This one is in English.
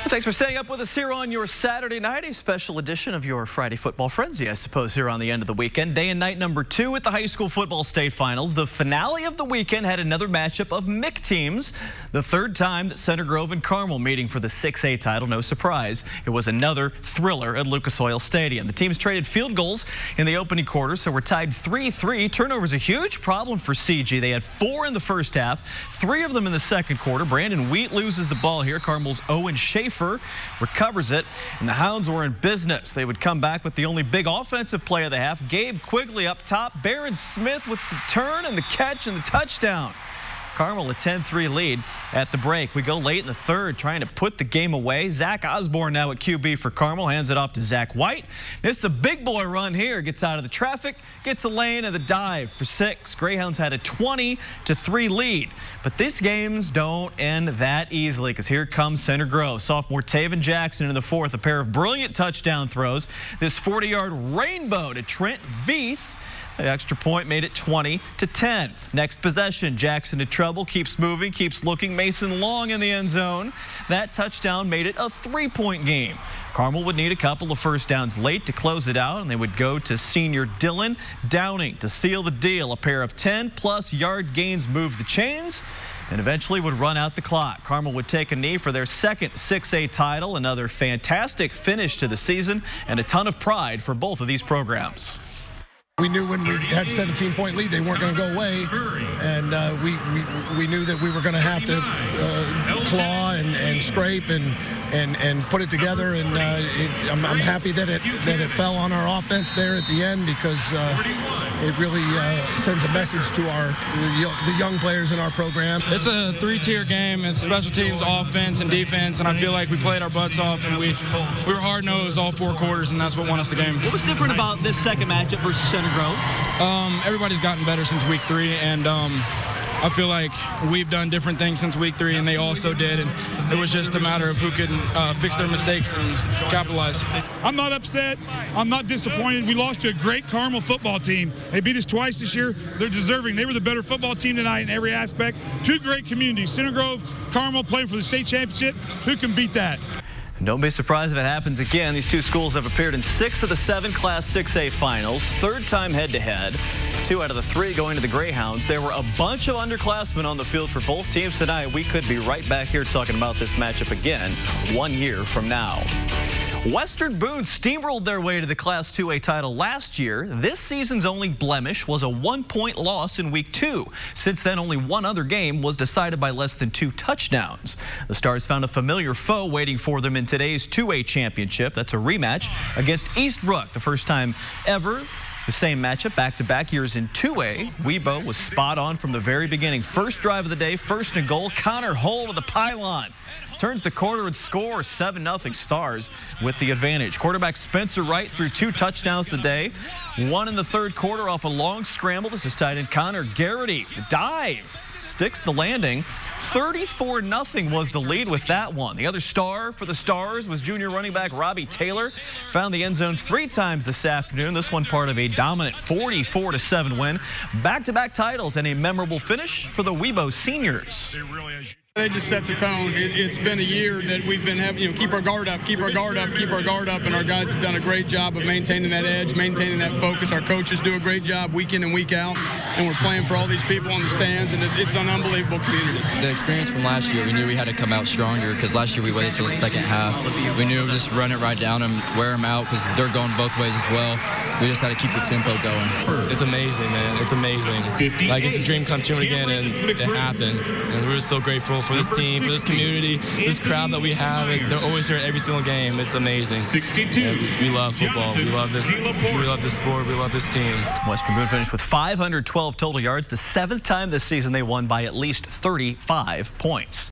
Thanks for staying up with us here on your Saturday night, a special edition of your Friday Football Frenzy, I suppose, here on the end of the weekend. Day and night number 2 at the high school football state finals. The finale of the weekend had another matchup of MIC teams. The third time that Center Grove and Carmel meeting for the 6A title. No surprise, it was another thriller at Lucas Oil Stadium. The teams traded field goals in the opening quarter, so we're tied 3-3. Turnovers a huge problem for CG. They had 4 in the first half, 3 of them in the second quarter. Brandon Wheat loses the ball here. Carmel's Owen Schaefer recovers it, and the Hounds were in business. They would come back with the only big offensive play of the half. Gabe Quigley up top, Barron Smith with the turn and the catch and the touchdown. Carmel a 10-3 lead at the break. We go late in the third, trying to put the game away. Zach Osborne now at QB for Carmel, hands it off to Zach White. This is a big boy run here. Gets out of the traffic, gets a lane, and the dive for 6. Greyhounds had a 20-3 lead. But these games don't end that easily, because here comes Center Grove. Sophomore Taven Jackson in the fourth, a pair of brilliant touchdown throws. This 40-yard rainbow to Trent Veith. The extra point made it 20-10. Next possession, Jackson to trouble, keeps moving, keeps looking. Mason Long in the end zone. That touchdown made it a 3-point game. Carmel would need a couple of first downs late to close it out, and they would go to senior Dylan Downing to seal the deal. A pair of 10-plus yard gains moved the chains and eventually would run out the clock. Carmel would take a knee for their second 6A title. Another fantastic finish to the season and a ton of pride for both of these programs. We knew when we had 17-point lead, they weren't going to go away, and we knew that we were going to have to claw and scrape and put it together. And I'm happy that it fell on our offense there at the end, because it really sends a message to the young players in our program. It's a 3-tier game. It's special teams, offense, and defense, and I feel like we played our butts off, and we were hard-nosed all 4 quarters, and that's what won us the game. What was different about this second matchup versus Center Grove? Everybody's gotten better since week 3, and I feel like we've done different things since week 3, and they also did, and it was just a matter of who could fix their mistakes and capitalize. I'm not upset. I'm not disappointed. We lost to a great Carmel football team. They beat us twice this year. They're deserving. They were the better football team tonight in every aspect. 2 great communities, Center Grove, Carmel, playing for the state championship. Who can beat that? Don't be surprised if it happens again. These 2 schools have appeared in 6 of the 7 Class 6A finals. 3rd time head-to-head. 2 out of the 3 going to the Greyhounds. There were a bunch of underclassmen on the field for both teams tonight. We could be right back here talking about this matchup again 1 year from now. Western Boone steamrolled their way to the Class 2A title last year. This season's only blemish was a 1-point loss in week 2. Since then, only 1 other game was decided by less than 2 touchdowns. The Stars found a familiar foe waiting for them in today's 2A championship. That's a rematch against Eastbrook, the first time ever. The same matchup, back-to-back years in 2A. Weibo was spot on from the very beginning. First drive of the day, first and goal. Connor Hull to the pylon. Turns the corner and scores. 7-0 Stars with the advantage. Quarterback Spencer Wright threw 2 touchdowns today. 1 in the 3rd quarter off a long scramble. This is tight end Connor Garrity. Dive. Sticks the landing. 34-0 was the lead with that one. The other star for the Stars was junior running back Robbie Taylor. Found the end zone 3 times this afternoon. This one part of a dominant 44-7 win. Back-to-back titles and a memorable finish for the Weibo seniors. They just set the tone. It's been a year that we've been having, keep our guard up, keep our guard up, keep our guard up, and our guys have done a great job of maintaining that edge, maintaining that focus. Our coaches do a great job week in and week out, and we're playing for all these people in the stands, and it's an unbelievable community. The experience from last year, we knew we had to come out stronger, because last year we waited till the second half. We knew just run it right down and wear them out, because they're going both ways as well. We just had to keep the tempo going. It's amazing, man. It's amazing. Like, it's a dream come true again, and it happened. And we're so grateful for this team, for this community, this crowd that we have. They're always here at every single game. It's amazing. We love football. We love this. We love this sport. We love this team. Western Boone finished with 512 total yards. The 7th time this season they won by at least 35 points.